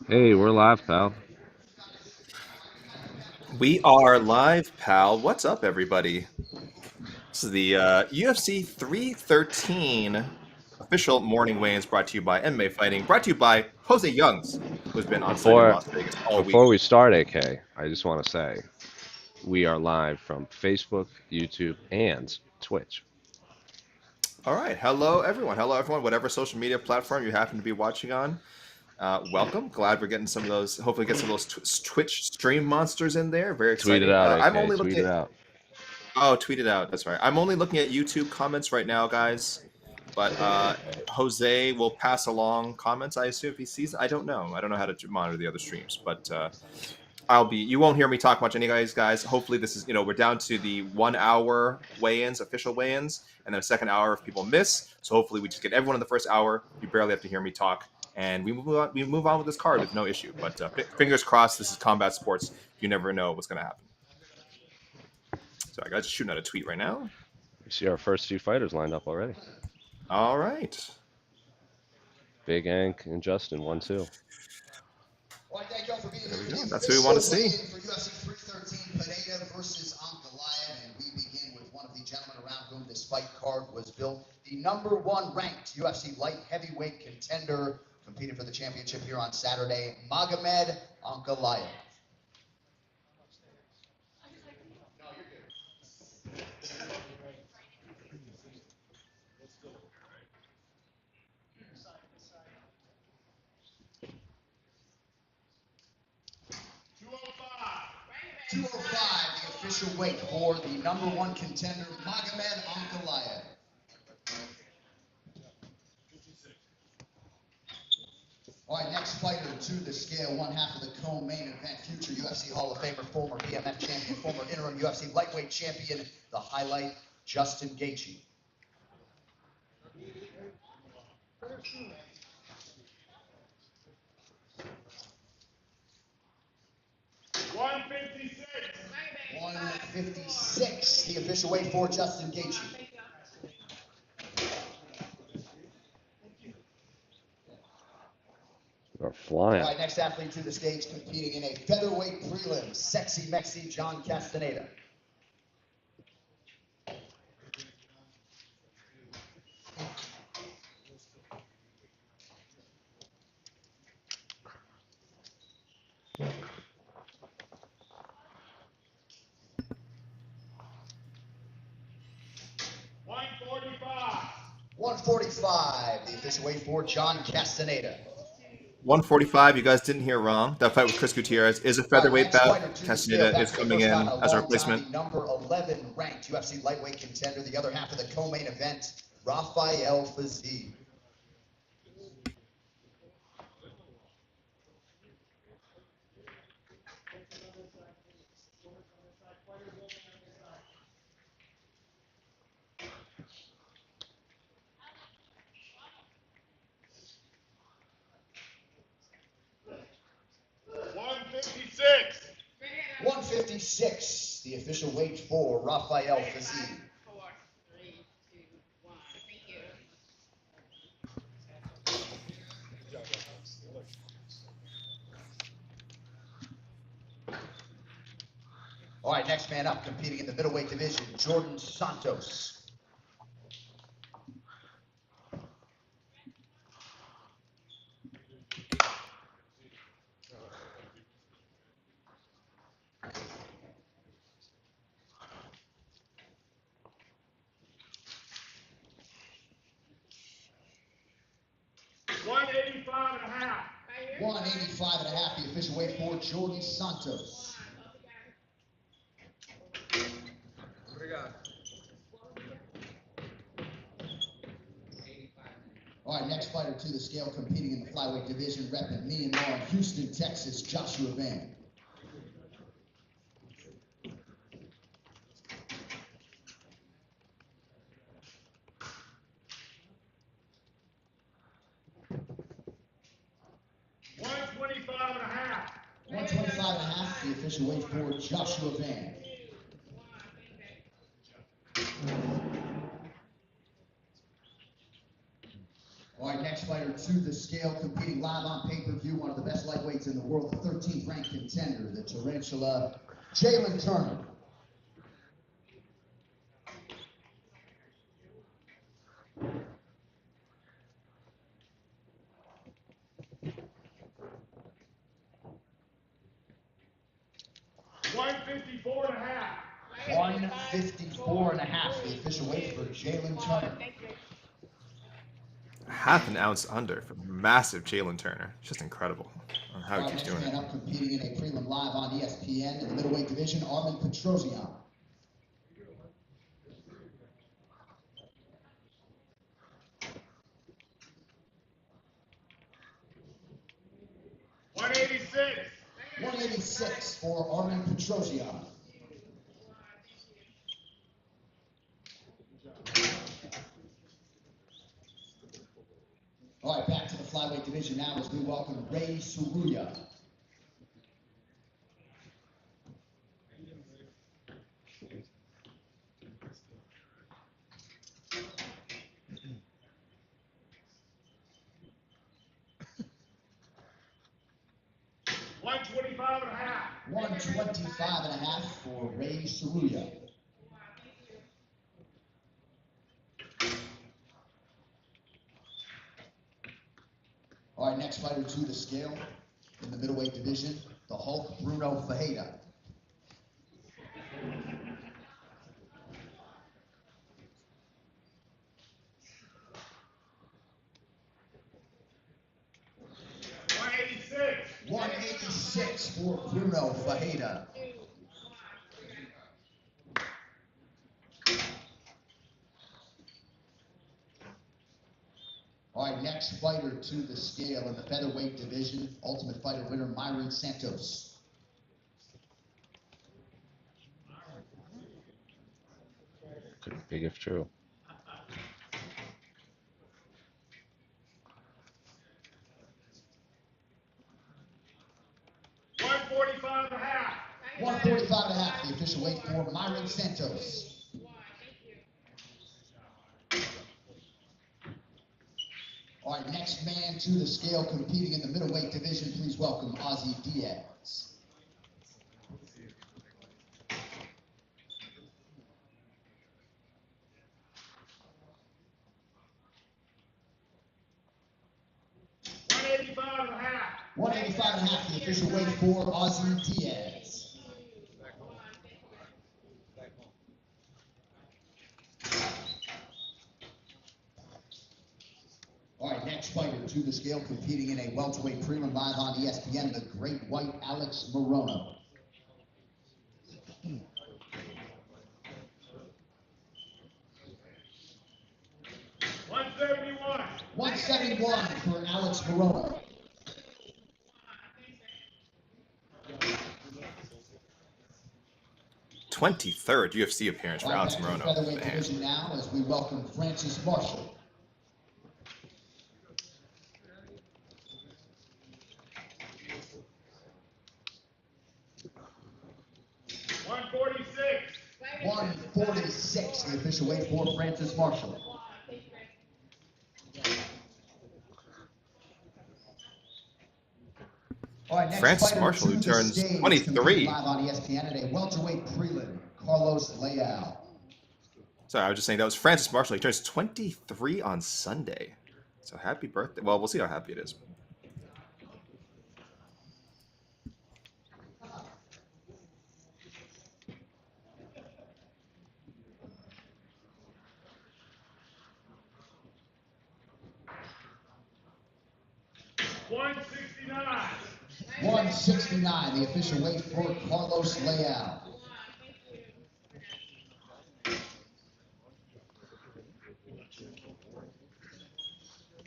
Hey, we're live, pal. We are live, pal. What's up, everybody? This is the UFC 313 official morning weigh-ins brought to you by MMA Fighting, brought to you by Jose Youngs, who's been on site in Before Las Vegas all week. before we start, AK, I just want to say we are live from Facebook, YouTube, and Twitch. All right. Hello, everyone. Hello, everyone. Whatever social media platform you happen to be watching on, welcome. Glad we're getting some of those, hopefully get some of those Twitch stream monsters in there. Very Tweet it exciting. out, I'm AK. only Tweet looking it at, out. oh, tweet it out. That's right. I'm only looking at YouTube comments right now, guys. But Jose will pass along comments, I assume, if he sees. I don't know. I don't know how to monitor the other streams, but you won't hear me talk much anyways, guys. Hopefully this is, we're down to the 1 hour weigh-ins, official weigh-ins, and then a second hour if people miss. So hopefully we just get everyone in the first hour. You barely have to hear me talk, and we move on with this card with no issue. But fingers crossed, this is combat sports. You never know what's going to happen. So I got just shooting out a tweet right now. We see our first two fighters lined up already. All right. Big Ank and Justin, 1-2. Well, thank y'all for being here for the That's who we want to see. weigh-in for UFC 313, Pereira versus Ankalaev, and we begin with one of the gentlemen around whom this fight card was built, the #1 ranked UFC light heavyweight contender, competing for the championship here on Saturday, Magomed Ankalaev. 205, the official weight for the #1 contender, Magomed Ankalaev. All right, next fighter to the scale, one half of the co-main event, future UFC Hall of Famer, former BMF champion, former interim UFC lightweight champion, the highlight, Justin Gaethje. $156, the official weight for Justin Gaethje. We're flying. All right, next athlete to the stage, competing in a featherweight prelim, Sexy Mexi John Castaneda. $145, the official weight for John Castaneda. 145, you guys didn't hear wrong. That fight with Chris Gutierrez is a featherweight bout. Castaneda is coming in as a replacement. #11 ranked UFC lightweight contender, the other half of the co-main event, Rafael Fiziev. $156, the official weight for Rafael Fiziev. All right, next man up, competing in the middleweight division, Jordan Santos. $185.5, the official weight for Jordan Santos. All right, next fighter to the scale, competing in the flyweight division, repping me and more in Houston, Texas, Joshua Van. $125.5, the official weight for Joshua Van. All right, next next fighter to the scale, competing live on pay-per-view, one of the best lightweights in the world, the 13th ranked contender, the Tarantula, Jalin Turner. $154.5. 154.5, the official weight for Jalin Turner. Half an ounce under for massive Jalin Turner. Just incredible on how he keeps Next doing man it. up competing in a prelim live on ESPN in the middleweight division, Armen Petrosyan. $186 for Armen Petrosyan. All right, back to the flyweight division now as we welcome Rei Tsuruya. $125.5 for Rei Tsuruya. All right, next fighter to the scale in the middleweight division, the Hulk, Brunno Ferreira. $186 for Brunno Ferreira. All right, next fighter to the scale in the featherweight division, Ultimate Fighter winner Mairon Santos. Could be big if true. $145.5, the official weight for Mairon Santos. All right, next man to the scale competing in the middleweight division, please welcome Ozzy Diaz. $185.5, the official weight for Ozzy Diaz. All right, next fighter to the scale competing in a welterweight prelim live on ESPN, the great white Alex Morono. $171 for Alex Morono. '23rd UFC appearance for Alex Back to the Morono. featherweight Man. division now as we welcome Francis Marshall. $146, the official weight for Francis Marshall. All right, next Francis fighter Marshall, to who the turns stage, 23. competing live on ESPN at a welterweight prelim, Carlos Leal. Sorry, I was just saying that was Francis Marshall. He turns 23 on Sunday. So happy birthday. Well, we'll see how happy it is. $169, the official weight for Carlos Leal.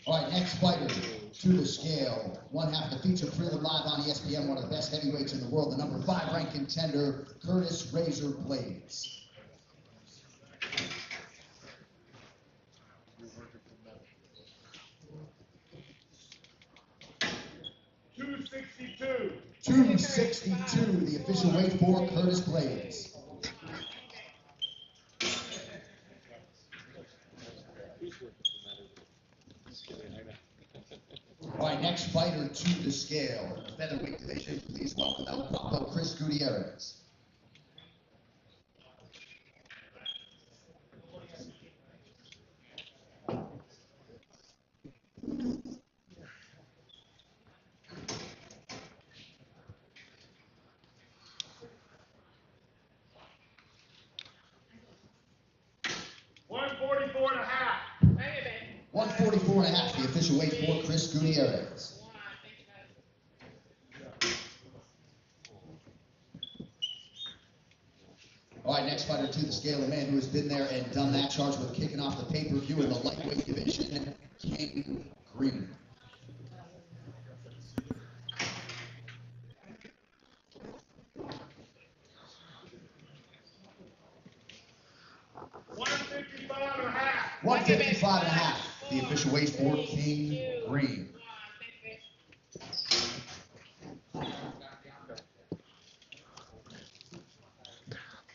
All right, next fighter to the scale. One half of the feature prelim live on ESPN, one of the best heavyweights in the world, the number 5 ranked contender, Curtis Razor Blaydes. $262, the official weight for Curtis Blaydes. right, next fighter to the scale. Featherweight division, please welcome El Guapo Chris Gutierrez. $144 and a half. 144 and a half, the official weight for Chris Gutierrez. All right, next fighter to the scale, a man who has been there and done that, charged with kicking off the pay-per-view in the lightweight division, King Green. $155 and a half. 155 and a half, the official weight for King Green.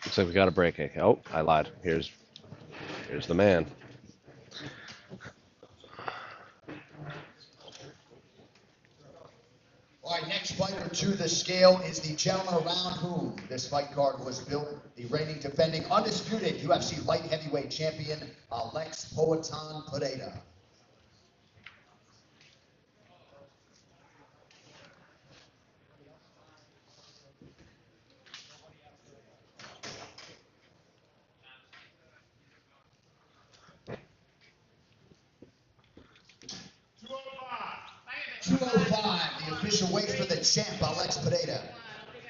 Looks like we got a break. Oh, I lied. Here's the man. All right, next fighter to the scale is the gentleman around whom this fight card was built, the reigning, defending, undisputed UFC light heavyweight champion, Alex Poatan Pereira. $205, the official weight for the champ, Alex Pereira.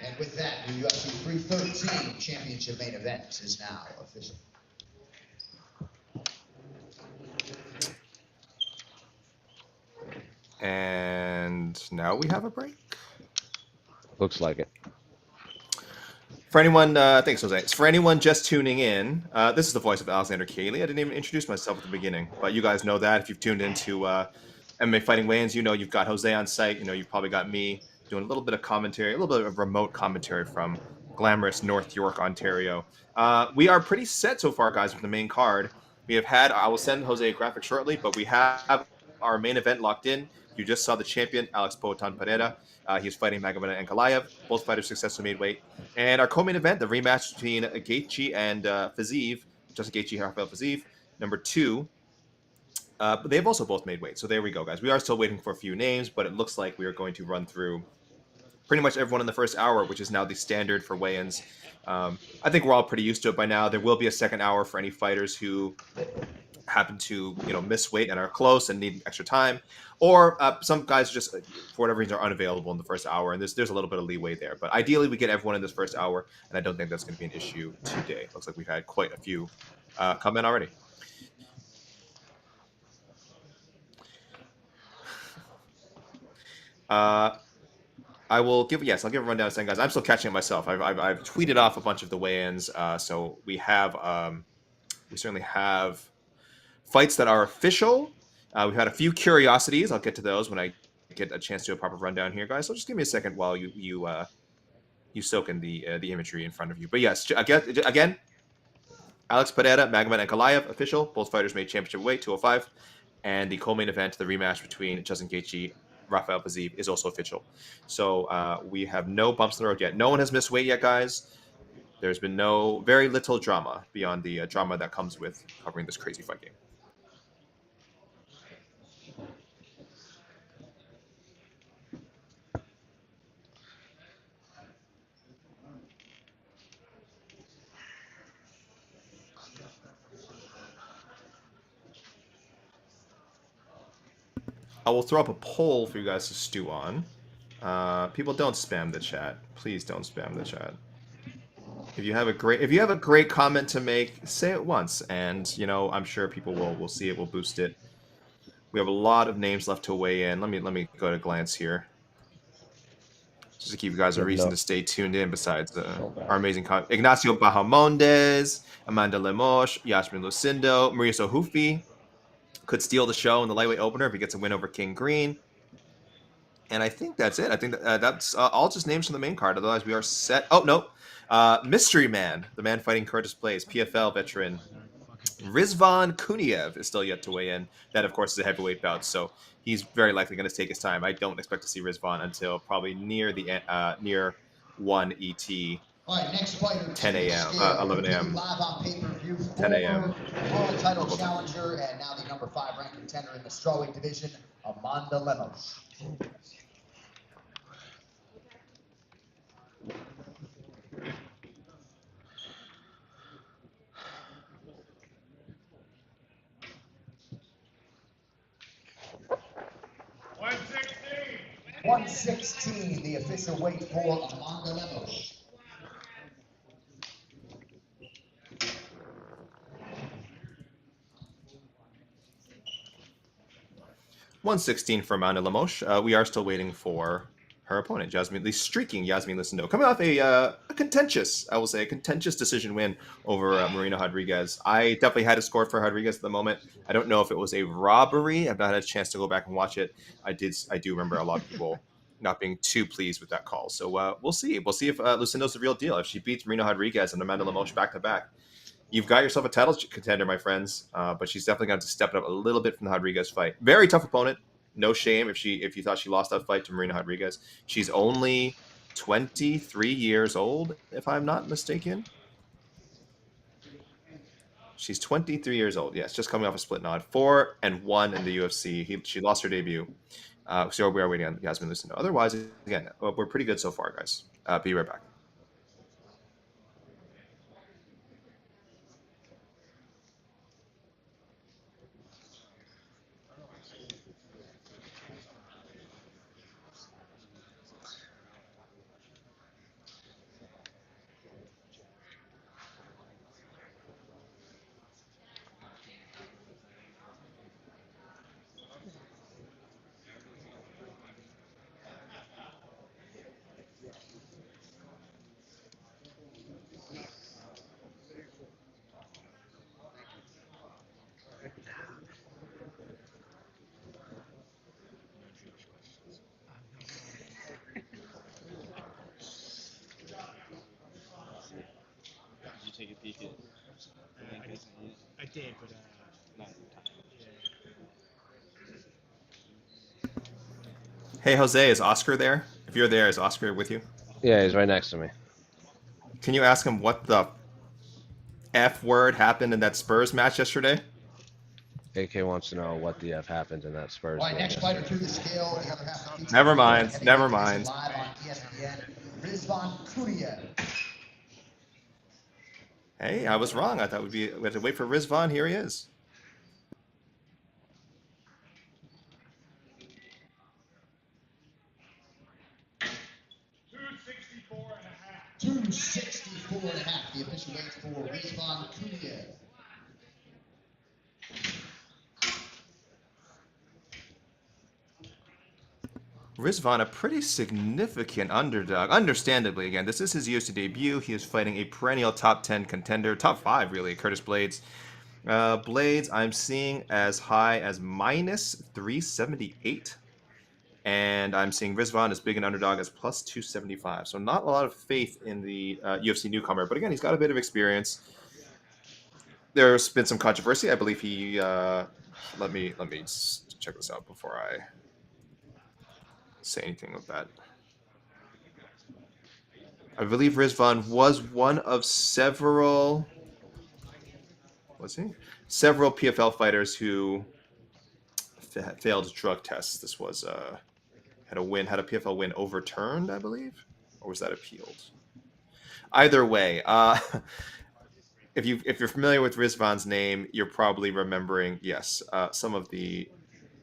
And with that, the UFC 313 championship main event is now official. And now we have a break. Looks like it. For anyone, thanks, Jose. For anyone just tuning in, this is the voice of Alexander Cayley. I didn't even introduce myself at the beginning, but you guys know that. If you've tuned into MMA Fighting Weigh-ins, you know you've got Jose on site. You know you've probably got me doing a little bit of commentary, a little bit of remote commentary from glamorous North York, Ontario. We are pretty set so far, guys, with the main card. We have had, I will send Jose a graphic shortly, but we have our main event locked in. You just saw the champion, Alex Poatan Pereira. He's fighting Magomed and Ankalaev. Both fighters successfully made weight. And our co-main event, the rematch between Gaethje and Fiziev, Justin Gaethje and Rafael Fiziev, number 2. But they've also both made weight. So there we go, guys. We are still waiting for a few names, but it looks like we are going to run through pretty much everyone in the first hour, which is now the standard for weigh-ins. I think we're all pretty used to it by now. There will be a second hour for any fighters who happen to miss weight and are close and need extra time, or some guys just for whatever reason are unavailable in the first hour, and there's a little bit of leeway there. But ideally, we get everyone in this first hour, and I don't think that's going to be an issue today. Looks like we've had quite a few come in already. I'll give a rundown saying, guys, I'm still catching it myself. I've tweeted off a bunch of the weigh-ins, so we certainly have fights that are official. We've had a few curiosities. I'll get to those when I get a chance to do a proper rundown here, guys. So just give me a second while you soak in the imagery in front of you. But yes, again, Alex Pereira, Magomed Ankalaev, official. Both fighters made championship weight, 205. And the co-main event, the rematch between Justin Gaethje, Rafael Fiziev, is also official. So we have no bumps in the road yet. No one has missed weight yet, guys. There's been very little drama beyond the drama that comes with covering this crazy fight game. I will throw up a poll for you guys to stew on. People, don't spam the chat. Please don't spam the chat. If you have a great comment to make, say it once, and I'm sure people will see it, will boost it. We have a lot of names left to weigh in. Let me go to glance here, just to keep you guys a reason to stay tuned in. Besides our amazing Ignacio Bahamondes, Amanda Lemos, Iasmin Lucindo, Maurício Ruffy could steal the show in the lightweight opener if he gets a win over King Green. And I think that's it. I think that's all just names from the main card. Otherwise, we are set. Oh, no. Mystery Man, the man fighting Curtis Blaydes, PFL veteran, Rizvan Kuniev is still yet to weigh in. That, of course, is a heavyweight bout, so he's very likely going to take his time. I don't expect to see Rizvan until probably near the near 1 ET. All right, next fighter, 10 a.m., 11 a.m., live on pay-per-view, 10 a.m. world title local time. challenger, and now the number 5 ranked contender in the strawweight division, Amanda Lemos. $116. 116, the official weight for Amanda Lemos. $116 for Amanda Lemos. We are still waiting for her opponent, Iasmin, the streaking Iasmin Lucindo, coming off a contentious, I will say, a contentious decision win over Marina Rodriguez. I definitely had a score for Rodriguez at the moment. I don't know if it was a robbery. I've not had a chance to go back and watch it. I do remember a lot of people not being too pleased with that call. So we'll see. We'll see if Lucindo's the real deal. If she beats Marina Rodriguez and Amanda Lemos back to back, you've got yourself a title contender, my friends. But she's definitely going to step it up a little bit from the Rodriguez fight. Very tough opponent. No shame if you thought she lost that fight to Marina Rodriguez. She's only 23 years old, if I'm not mistaken. She's 23 years old. Yes, just coming off a split nod. 4-1 in the UFC. She lost her debut. So we are waiting on Iasmin Lucindo. Otherwise, again, we're pretty good so far, guys. Be right back. Take a peek at I did, but not Hey, Jose, is Oscar there? If you're there, is Oscar with you? Yeah, he's right next to me. Can you ask him what the F word happened in that Spurs match yesterday? AK wants to know what the F happened in that Spurs All right, game next yesterday. fighter through the scale, the other half of the Never mind. Never mind. Live on ESPN, Rizvan Kuniev. Hey, I was wrong. I thought we had to wait for Rizvan. Here he is. $264.5, the official weight for Rizvan Kuniev. Rizvan, a pretty significant underdog. Understandably, again, this is his UFC debut. He is fighting a perennial top 10 contender, top 5 really, Curtis Blaydes. Blaydes, I'm seeing as high as minus 378. And I'm seeing Rizvan as big an underdog as plus 275. So not a lot of faith in the UFC newcomer. But again, he's got a bit of experience. There's been some controversy. I believe he... let me check this out before I say anything with that. I believe Rizvan was one of several... Was he? Several PFL fighters who failed drug tests. This was... had a PFL win overturned, I believe, or was that appealed? Either way, if you're familiar with Rizvan's name, you're probably remembering, yes, some of the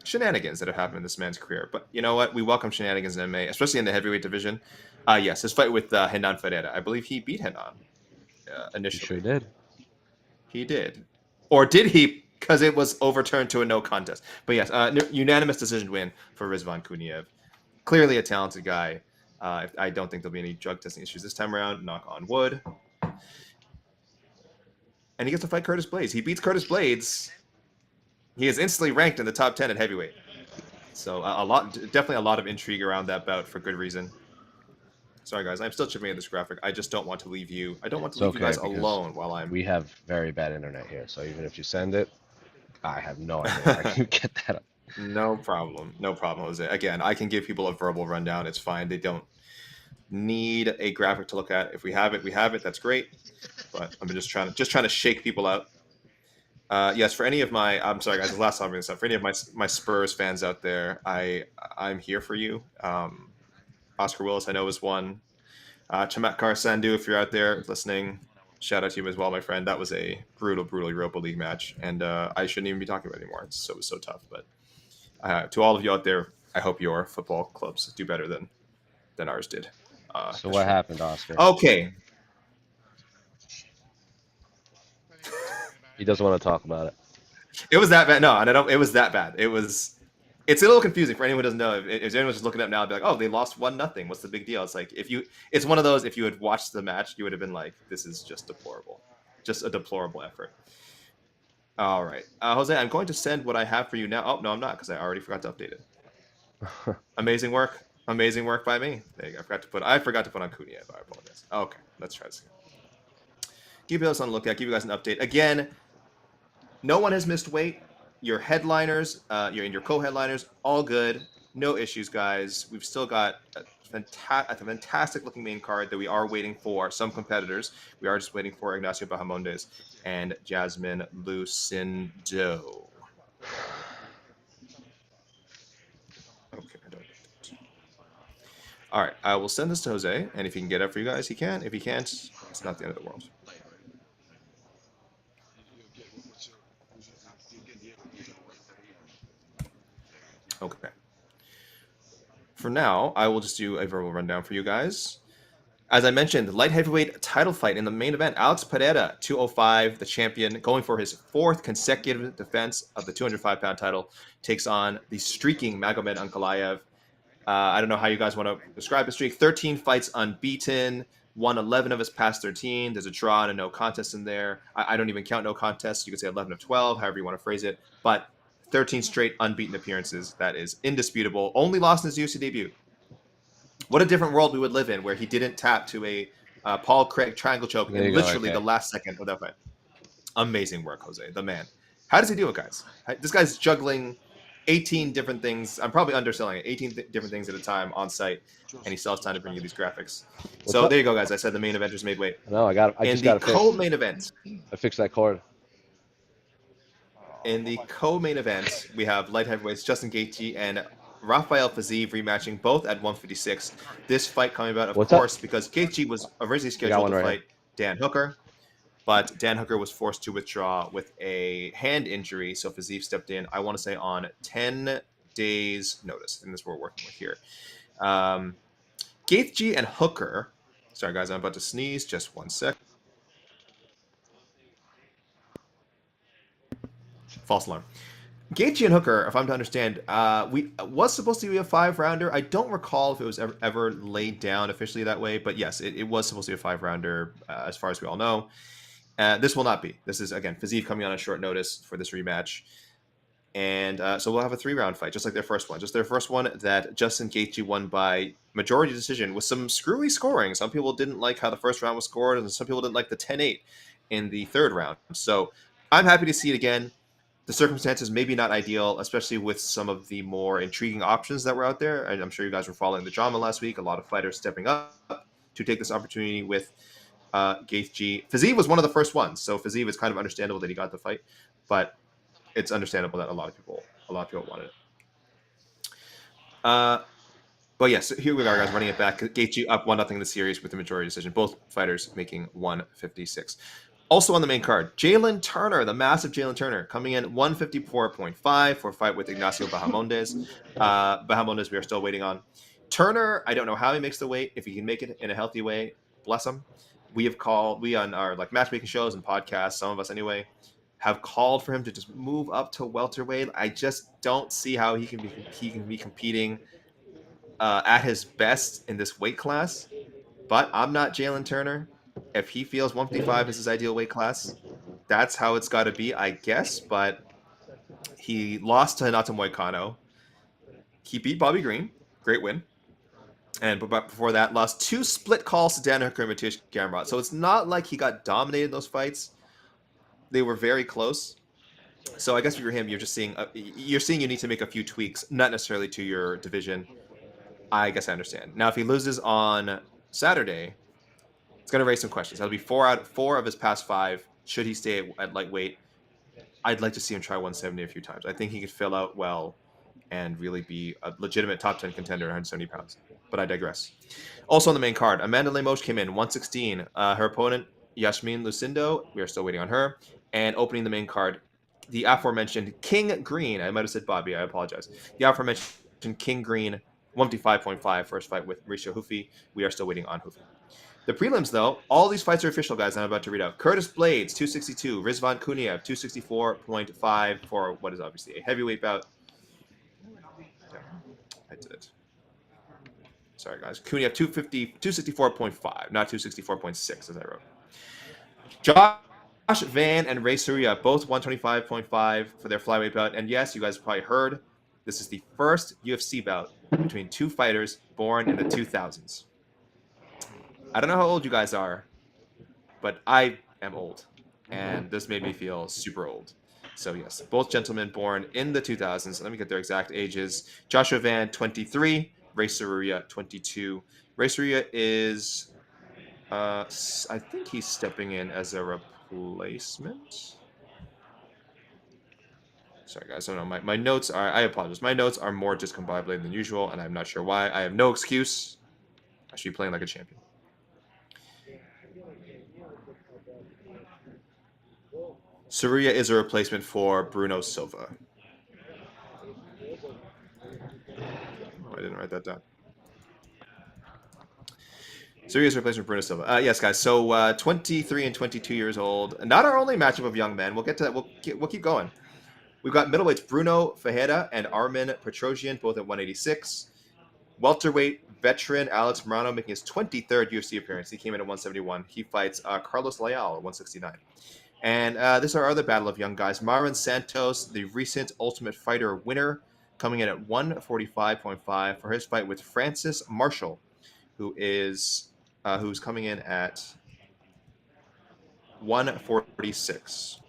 shenanigans that have happened in this man's career. But you know what? We welcome shenanigans in MMA, especially in the heavyweight division. Yes, his fight with Hernan Ferreira. I believe he beat Hernan initially. He sure did. He did. Or did he? Because it was overturned to a no contest. But yes, unanimous decision win for Rizvan Kuniev. Clearly a talented guy. I don't think there'll be any drug testing issues this time around. Knock on wood. And he gets to fight Curtis Blaydes. He beats Curtis Blaydes. He is instantly ranked in the top 10 at heavyweight. So definitely a lot of intrigue around that bout for good reason. Sorry, guys. I'm still chipping at this graphic. I just don't want to leave you. I don't want to It's leave you okay guys because alone while I'm. we have very bad internet here, so even if you send it, I have no idea where I can get that up. No problem. No problem, Jose. Again, I can give people a verbal rundown. It's fine. They don't need a graphic to look at. If we have it, we have it. That's great. But I'm just trying to shake people out. Yes, for any of my, I'm sorry guys, the last time I'm going to for any of my Spurs fans out there, I'm here for you. Oscar Willis, I know, is one. Chamatkar Sandhu, if you're out there listening, shout out to you as well, my friend. That was a brutal Europa League match, and I shouldn't even be talking about it anymore. It was so tough. But to all of you out there, I hope your football clubs do better than ours did. So what happened, Oscar? Okay. He doesn't want to talk about it. It was that bad. No, and I don't. It was that bad. It was. It's a little confusing for anyone who doesn't know. If anyone's just looking up now, I'd be like, "Oh, they lost 1-0. What's the big deal?" It's like it's one of those. If you had watched the match, you would have been like, "This is just deplorable, just a deplorable effort." All right, Jose, I'm going to send what I have for you now. Oh no, I'm not because I already forgot to update it. Amazing work by me. There you go. I forgot to put on Kuniev. I apologize. Okay, let's try this again. Keep us on the lookout. Give you guys an update again. No one has missed weight. Your headliners, your co-headliners, all good. No issues, guys. We've still got a fantastic-looking main card that we are waiting for some competitors. We are just waiting for Ignacio Bahamondes and Iasmin Lucindo. Okay, I don't. All right, I will send this to Jose, and if he can get it for you guys, he can. If he can't, it's not the end of the world. Okay. For now, I will just do a verbal rundown for you guys. As I mentioned, the light heavyweight title fight in the main event, Alex Pereira, 205, the champion, going for his 4th consecutive defense of the 205-pound title, takes on the streaking Magomed Ankalaev. I don't know how you guys want to describe the streak. 13 fights unbeaten, won 11 of his past 13. There's a draw and a no contest in there. I don't even count no contests. You could say 11 of 12, however you want to phrase it. But 13 straight unbeaten appearances. That is indisputable. Only lost in his UFC debut. What a different world we would live in where he didn't tap to a Paul Craig triangle choke in literally the last second of that fight. Amazing work, Jose, the man. How does he do it, guys? This guy's juggling 18 different things. I'm probably underselling it. 18 different things at a time on site, and he still has time to bring you these graphics. So there you go, guys. I said the main eventers made weight. No, I just got to fix. In the co-main event. I fixed that cord. In the co-main event, we have light heavyweights Justin Gaethje and Rafael Fiziev rematching both at 156. This fight coming about, of course, because Gaethje was originally scheduled to fight Dan Hooker, but Dan Hooker was forced to withdraw with a hand injury, so Fiziev stepped in, I want to say, on 10 days' notice, and this is what we're working with here. Gaethje and Hooker, sorry guys, I'm about to sneeze, just one sec. False alarm. Gaethje and Hooker, if I'm to understand, was supposed to be a 5-rounder. I don't recall if it was ever laid down officially that way, but yes, it was supposed to be a 5-rounder, as far as we all know. This will not be. This is, again, Fiziev coming on a short notice for this rematch. And so we'll have a 3-round fight, just like their first one. Just their first one that Justin Gaethje won by majority decision with some screwy scoring. Some people didn't like how the first round was scored, and some people didn't like the 10-8 in the 3rd round. So I'm happy to see it again. The circumstances maybe not ideal, especially with some of the more intriguing options that were out there. And I'm sure you guys were following the drama last week. A lot of fighters stepping up to take this opportunity with Gaethje. Fiziev was one of the first ones, so Fiziev is kind of understandable that he got the fight, but it's understandable that a lot of people wanted it. But yes, here we are, guys, running it back. Gaethje up 1-0 in the series with the majority decision. Both fighters making 156. Also on the main card, Jalin Turner, the massive Jalin Turner, coming in 154.5 for a fight with Ignacio Bahamondes. Bahamondes, we are still waiting on. Turner, I don't know how he makes the weight. If he can make it in a healthy way, bless him. We on our matchmaking shows and podcasts, some of us anyway, have called for him to just move up to welterweight. I just don't see how he can be competing at his best in this weight class. But I'm not Jalin Turner. If he feels 155 is his ideal weight class, that's how it's got to be, I guess. But he lost to Hinata Moicano. He beat Bobby Green. Great win. And but before that, lost 2 split calls to Dan Hooker and Mateusz Gamrot. So it's not like he got dominated in those fights. They were very close. So I guess for him, you're just seeing you need to make a few tweaks, not necessarily to your division. I guess I understand. Now, if he loses on Saturday, it's going to raise some questions. That'll be 4 of his past 5. Should he stay at lightweight? I'd like to see him try 170 a few times. I think he could fill out well and really be a legitimate top 10 contender at 170 pounds. But I digress. Also on the main card, Amanda Lemos came in 116. Her opponent, Iasmin Lucindo, we are still waiting on her. And opening the main card, the aforementioned King Green. I might have said Bobby. I apologize. The aforementioned King Green, 155.5, first fight with Maurício Ruffy. We are still waiting on Ruffy. The prelims, though, all these fights are official, guys. I'm about to read out. Curtis Blaydes, 262. Rizvan Kuniev, 264.5 for what is obviously a heavyweight bout. Yeah, I did it. Sorry, guys. Kuniev, 264.5, not 264.6, as I wrote. Josh Van and Rei Tsuruya, both 125.5 for their flyweight bout. And yes, you guys probably heard, this is the first UFC bout between 2 fighters born in the 2000s. I don't know how old you guys are, but I am old, and this made me feel super old. So yes, both gentlemen born in the 2000s. Let me get their exact ages. Joshua Van, 23. Rei Tsuruya, 22. Rei Tsuruya is, I think he's stepping in as a replacement. Sorry, guys. I don't know. My notes are, I apologize. My notes are more discombobulated than usual, and I'm not sure why. I have no excuse. I should be playing like a champion. Tsuruya is a replacement for Brunno Silva. Oh, I didn't write that down. Tsuruya is a replacement for Brunno Silva. Yes, guys. So 23 and 22 years old. Not our only matchup of young men. We'll get to that. We'll keep going. We've got middleweights Brunno Ferreira and Armen Petrosyan, both at 186. Welterweight veteran Alex Morono making his 23rd UFC appearance. He came in at 171. He fights Carlos Leal at 169. And this is our other battle of young guys. Mairon Santos, the recent Ultimate Fighter winner, coming in at 145.5 for his fight with Francis Marshall, who's coming in at 146.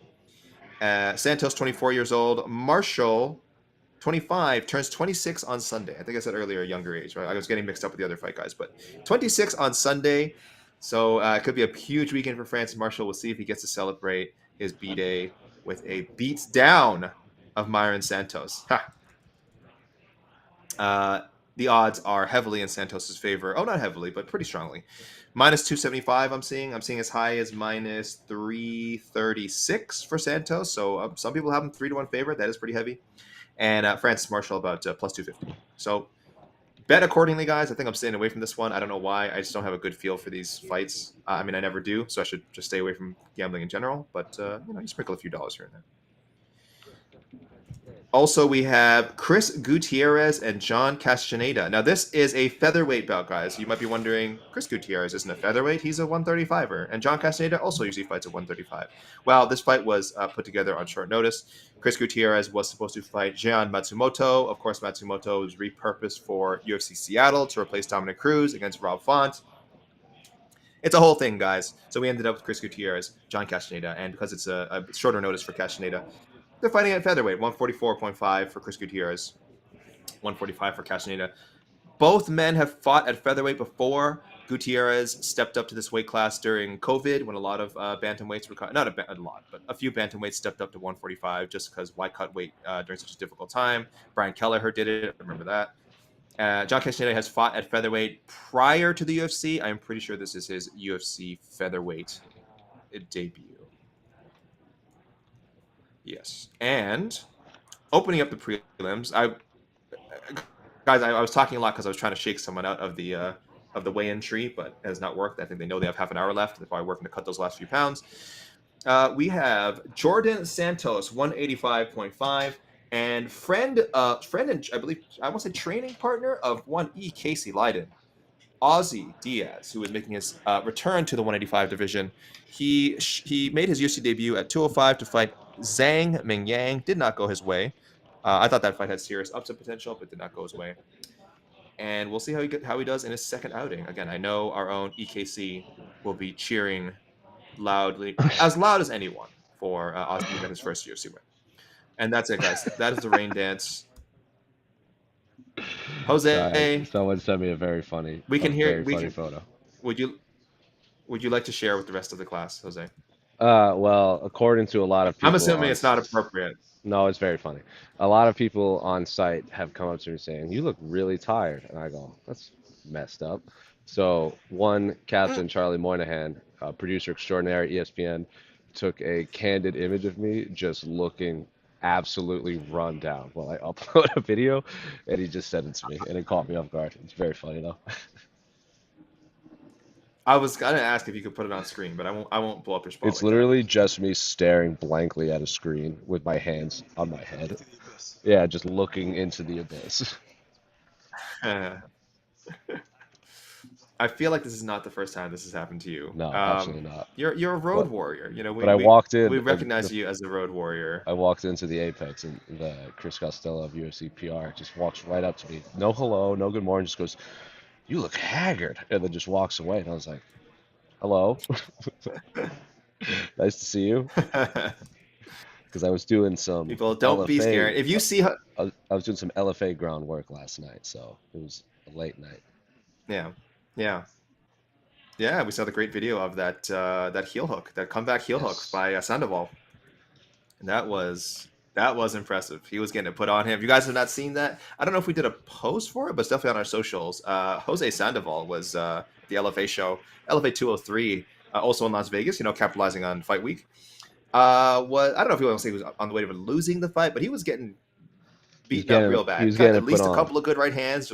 Santos, 24 years old. Marshall, 25, turns 26 on Sunday. I think I said earlier, a younger age, right? I was getting mixed up with the other fight guys, but 26 on Sunday. So it could be a huge weekend for Francis Marshall. We'll see if he gets to celebrate his B-Day with a beat down of Mairon Santos. The odds are heavily in Santos' favor. Oh, not heavily, but pretty strongly. Minus 275 I'm seeing. I'm seeing as high as minus 336 for Santos. So some people have him 3-1 favorite. That is pretty heavy. And Francis Marshall about plus 250. So bet accordingly, guys. I think I'm staying away from this one. I don't know why. I just don't have a good feel for these fights. I mean, I never do, so I should just stay away from gambling in general. But, you sprinkle a few dollars here and there. Also, we have Chris Gutierrez and John Castaneda. Now, this is a featherweight bout, guys. You might be wondering, Chris Gutierrez isn't a featherweight. He's a 135er. And John Castaneda also usually fights at 135. Well, this fight was put together on short notice. Chris Gutierrez was supposed to fight Gian Matsumoto. Of course, Matsumoto was repurposed for UFC Seattle to replace Dominic Cruz against Rob Font. It's a whole thing, guys. So we ended up with Chris Gutierrez, John Castaneda. And because it's a shorter notice for Castaneda, they're fighting at featherweight, 144.5 for Chris Gutierrez, 145 for Castaneda. Both men have fought at featherweight before. Gutierrez stepped up to this weight class during COVID when a lot of bantamweights were not a lot, but a few bantamweights stepped up to 145 just because why cut weight during such a difficult time. Brian Kelleher did it. I remember that. John Castaneda has fought at featherweight prior to the UFC. I'm pretty sure this is his UFC featherweight debut. Yes, and opening up the prelims, I was talking a lot because I was trying to shake someone out of the weigh-in tree, but it has not worked. I think they know they have half an hour left. They're probably working to cut those last few pounds. We have Jordan Santos, 185.5, and friend and I believe I want to say training partner of 1E Casey Leydon, Ozzy Diaz, who is making his return to the 185 division. He made his UFC debut at 205 to fight Zhang Mingyang. Did not go his way. I thought that fight had serious upset potential, but did not go his way. and we'll see how he does in his second outing. Again, I know our own EKC will be cheering loudly, as loud as anyone, for Ozzy to get his first UFC win. And that's it, guys. That is the rain dance. Jose, Someone sent me a very funny photo. Would you like to share with the rest of the class, Jose? Well, according to a lot of people, I'm assuming it's not appropriate. No, it's very funny. A lot of people on site have come up to me saying, "You look really tired," and I go, "That's messed up." So one captain, Charlie Moynihan, producer extraordinaire, ESPN, took a candid image of me just looking absolutely run down while I upload a video, and he just sent it to me, and it caught me off guard. It's very funny though. I was gonna ask if you could put it on screen, but I won't blow up your spot. It's literally just me staring blankly at a screen with my hands on my head. Yeah, just looking into the abyss. I feel like this is not the first time this has happened to you. No, absolutely not. You're a road warrior, you know. But I walked in. We recognize you as a road warrior. I walked into the Apex, and the Chris Costello of UFC PR just walks right up to me. No hello, no good morning. Just goes, "You look haggard," and then just walks away. And I was like, "Hello, nice to see you." Because I was doing some people don't be scared. If you see, I was doing some LFA groundwork last night, so it was a late night. Yeah. We saw the great video of that heel hook, that comeback heel hook by Sandoval, and that was impressive. He was getting it put on him. If you guys have not seen that, I don't know if we did a post for it, but it's definitely on our socials. Jose Sandoval was the LFA show, LFA 203, also in Las Vegas. You know, capitalizing on Fight Week. I don't know if you want to say he was on the way to losing the fight, but he was getting beaten up real bad. He was getting at least a couple of good right hands.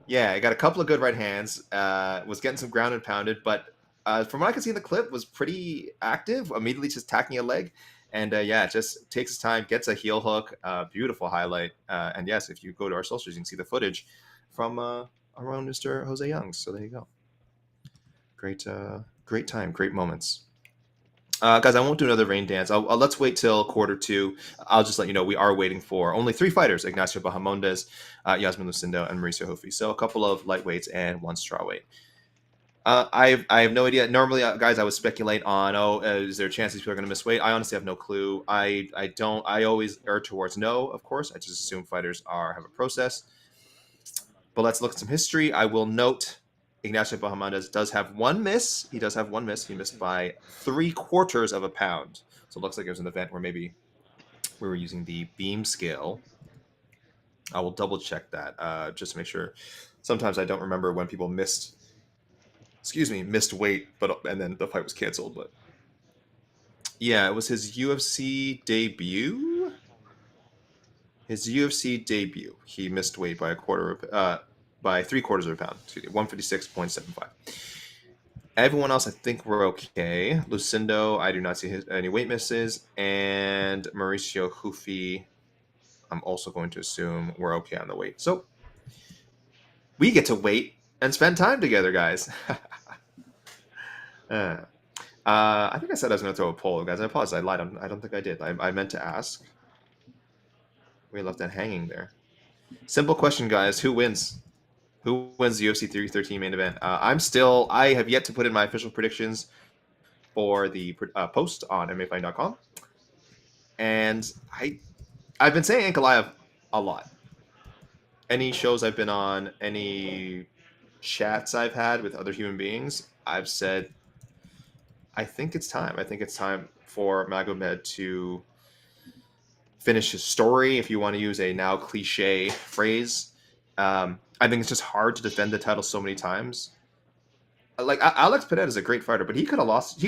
He got a couple of good right hands. Was getting some ground and pounded, but from what I could see in the clip, was pretty active. Immediately just tacking a leg, and just takes his time, gets a heel hook. Beautiful highlight. And yes, if you go to our socials, you can see the footage from our own Mr. Jose Youngs. So there you go. Great time, great moments. Guys, I won't do another rain dance. Let's wait till quarter two. I'll just let you know we are waiting for only 3 fighters: Ignacio Bahamondes, Iasmin, Lucindo, and Maurício Ruffy. So a couple of lightweights and 1 strawweight. I have no idea. Normally, guys, I would speculate on, is there a chance these people are going to miss weight? I honestly have no clue. I don't. I always err towards no, of course. I just assume fighters have a process. But let's look at some history. I will note Ignacio Bahamondes does have 1 miss. He does have 1 miss. He missed by 3/4 of a pound. So it looks like it was an event where maybe we were using the beam scale. I will double check that just to make sure. Sometimes I don't remember when people missed weight, and then the fight was canceled. But yeah, it was his UFC debut. He missed weight by by 3/4 of a pound. 156.75. Everyone else, I think we're okay. Lucindo, I do not see any weight misses, and Maurício Ruffy, I'm also going to assume we're okay on the weight. So we get to wait and spend time together, guys. I think I said I was going to throw a poll, guys. I apologize. I lied. I don't think I did. I meant to ask. We left that hanging there. Simple question, guys. Who wins? Who wins the UFC 313 main event? I have yet to put in my official predictions for the post on MMAfighting.com. And I've been saying Ankalaev a lot. Any shows I've been on, any chats I've had with other human beings, I've said, I think it's time. I think it's time for Magomed to finish his story, if you want to use a now cliche phrase. I think it's just hard to defend the title so many times. Like Alex Pereira is a great fighter, but he could have lost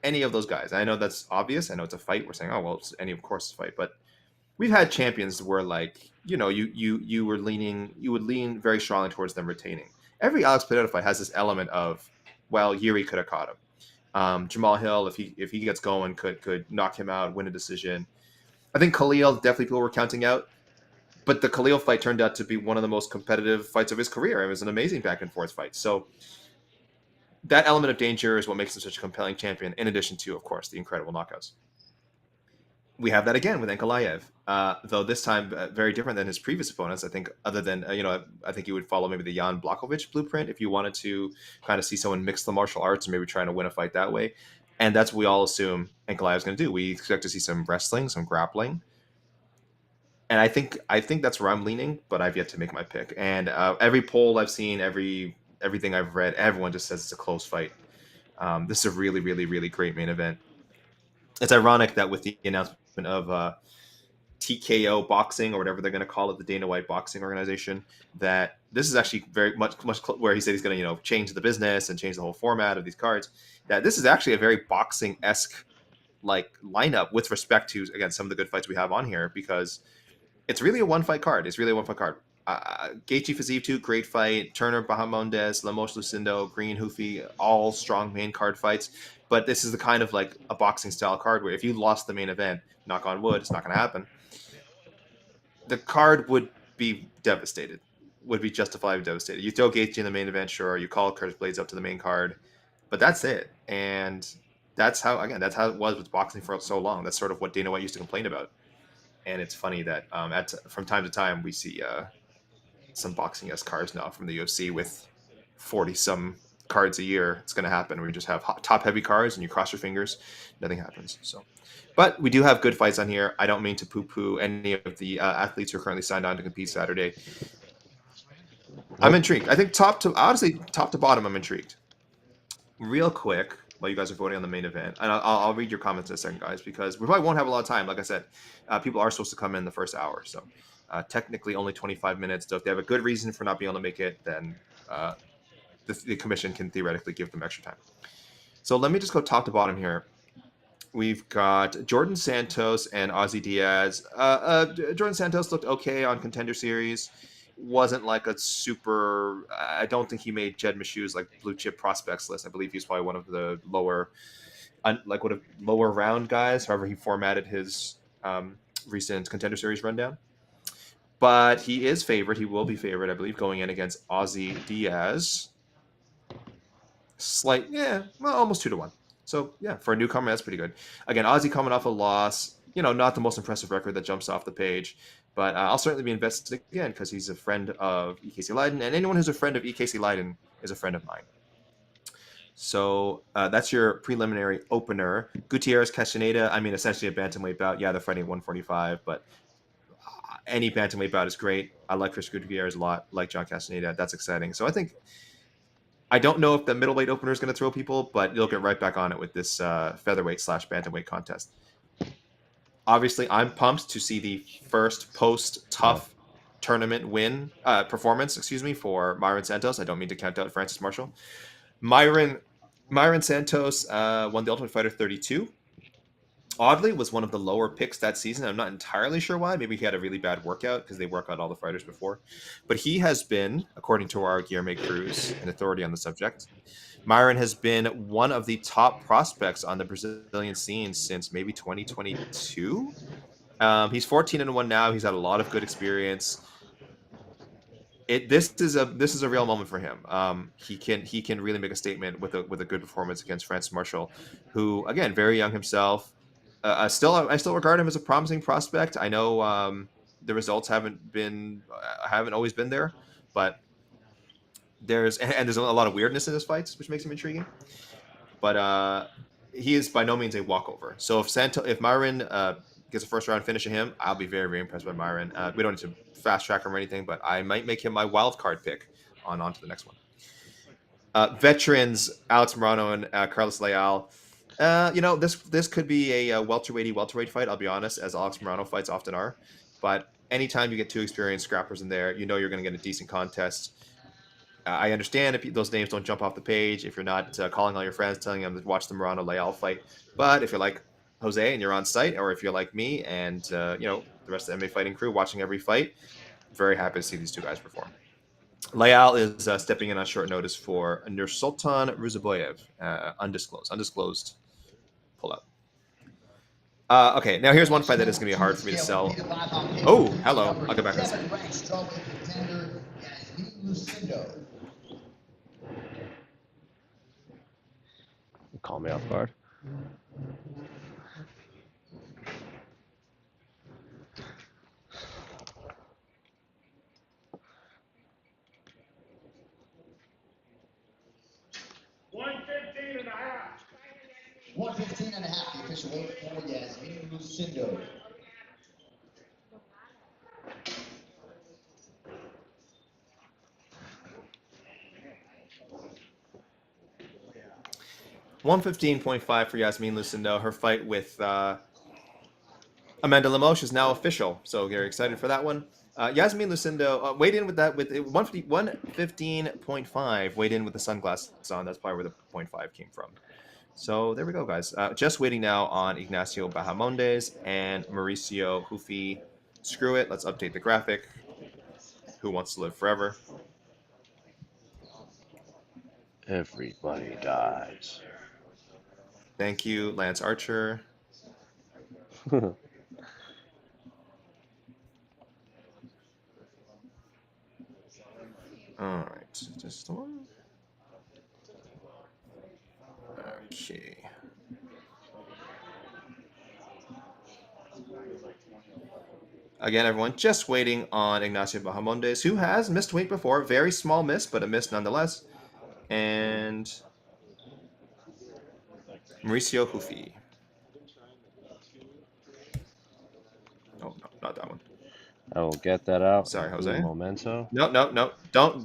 any of those guys. I know that's obvious. I know it's a fight. We're saying, oh well, it's any of course fight, but we've had champions where, like, you would lean very strongly towards them retaining. Every Alex Pereira fight has this element of, well, Yuri could have caught him. Jamal Hill, if he gets going, could knock him out, win a decision. I think Khalil, definitely people were counting out. But the Khalil fight turned out to be one of the most competitive fights of his career. It was an amazing back and forth fight. So that element of danger is what makes him such a compelling champion, in addition to, of course, the incredible knockouts. we have that again with Ankalaev. Though this time very different than his previous opponents. I think other than, I think you would follow maybe the Jan Blachowicz blueprint if you wanted to kind of see someone mix the martial arts and maybe trying to win a fight that way. And that's what we all assume Ankalaev's going to do. We expect to see some wrestling, some grappling. And I think that's where I'm leaning, but I've yet to make my pick. And every poll I've seen, everything I've read, everyone just says it's a close fight. This is a really, really, really great main event. It's ironic that with the announcement of TKO Boxing or whatever they're going to call it, the Dana White Boxing Organization, that this is actually very much where he said he's going to change the business and change the whole format of these cards. That this is actually a very boxing-esque like lineup with respect to, again, some of the good fights we have on here, because it's really a one-fight card. Gaethje Fiziev 2, great fight. Turner, Bahamondes, Lemos, Lucindo, Green, Ruffy, all strong main card fights. But this is the kind of like a boxing style card where if you lost the main event, knock on wood, it's not going to happen, the card would be devastated, would be justifiably devastated. You throw Gaethje in the main event, sure. You call Curtis Blaydes up to the main card, but that's it. And that's how it was with boxing for so long. That's sort of what Dana White used to complain about. And it's funny that from time to time we see some boxing-esque cards now from the UFC with 40-some cards a year. It's going to happen. We just have top-heavy cards, and you cross your fingers, nothing happens. So, but we do have good fights on here. I don't mean to poo-poo any of the athletes who are currently signed on to compete Saturday. I'm intrigued. I think top to bottom, I'm intrigued. Real quick, while you guys are voting on the main event, and I'll read your comments in a second, guys, because we probably won't have a lot of time. Like I said, people are supposed to come in the first hour, so technically only 25 minutes. So if they have a good reason for not being able to make it, then the commission can theoretically give them extra time. So let me just go top to bottom here. We've got Jordan Santos and Ozzy Diaz. Jordan Santos looked okay on Contender Series. Wasn't like a super. I don't think he made Jed Meshu's like blue chip prospects list. I believe he's probably one of the lower round guys. However, he formatted his recent Contender Series rundown. But he is favored. He will be favored, I believe, going in against Ozzy Diaz. Almost 2-1. So yeah, for a newcomer, that's pretty good. Again, Ozzy coming off a loss. Not the most impressive record that jumps off the page. But I'll certainly be invested again because he's a friend of EKC Leiden, and anyone who's a friend of EKC Leiden is a friend of mine. So that's your preliminary opener. Gutierrez Castaneda, essentially a bantamweight bout. Yeah, they're fighting at 145, but any bantamweight bout is great. I like Chris Gutierrez a lot, like John Castaneda. That's exciting. So I don't know if the middleweight opener is going to throw people, but you'll get right back on it with this featherweight/bantamweight contest. Obviously, I'm pumped to see the first post-tough tournament performance, for Mairon Santos. I don't mean to count out Francis Marshall. Mairon Santos won the Ultimate Fighter 32. Oddly, was one of the lower picks that season. I'm not entirely sure why. Maybe he had a really bad workout because they work out all the fighters before. But he has been, according to our Guilherme Cruz, an authority on the subject, Mairon has been one of the top prospects on the Brazilian scene since maybe 2022. He's 14-1 now. He's had a lot of good experience. This is a real moment for him. He can really make a statement with a good performance against Francis Marshall, who again very young himself. I still regard him as a promising prospect. I know the results haven't always been there, but there's a lot of weirdness in his fights, which makes him intriguing. But he is by no means a walkover. So if Mairon gets a first round finish of him, I'll be very, very impressed by Mairon. We don't need to fast track him or anything, but I might make him my wild card pick on to the next one. Veterans Alex Morono and Carlos Leal. This could be a welterweight fight. I'll be honest, as Alex Morono fights often are. But anytime you get two experienced scrappers in there, you're going to get a decent contest. I understand if those names don't jump off the page, if you're not calling all your friends, telling them to watch the Morono Leal fight. But if you're like Jose and you're on site, or if you're like me and the rest of the MMA fighting crew watching every fight, very happy to see these two guys perform. Leal is stepping in on short notice for Nursultan Ruzaboyev, undisclosed pull-up. Okay, now here's one fight that is going to be hard for me to sell. Oh, hello. I'll get back in a second. Call me off guard. 115 and a half, the official weight for Iasmin Lucindo. $115.5 for Iasmin Lucindo. Her fight with Amanda Lemos is now official, so very excited for that one. Iasmin Lucindo weighed in with that with 115.5, weighed in with the sunglasses on. That's probably where the 0.5 came from. So there we go, guys. Just waiting now on Ignacio Bahamondes and Maurício Ruffy. Screw it. Let's update the graphic. Who wants to live forever? Everybody dies. Thank you, Lance Archer. All right, just one. Okay. Again, everyone, just waiting on Ignacio Bahamondes, who has missed weight before. Very small miss, but a miss nonetheless. And Maurício Ruffy. Oh, no, not that one. I will get that out. Sorry, in Jose. Memento. No.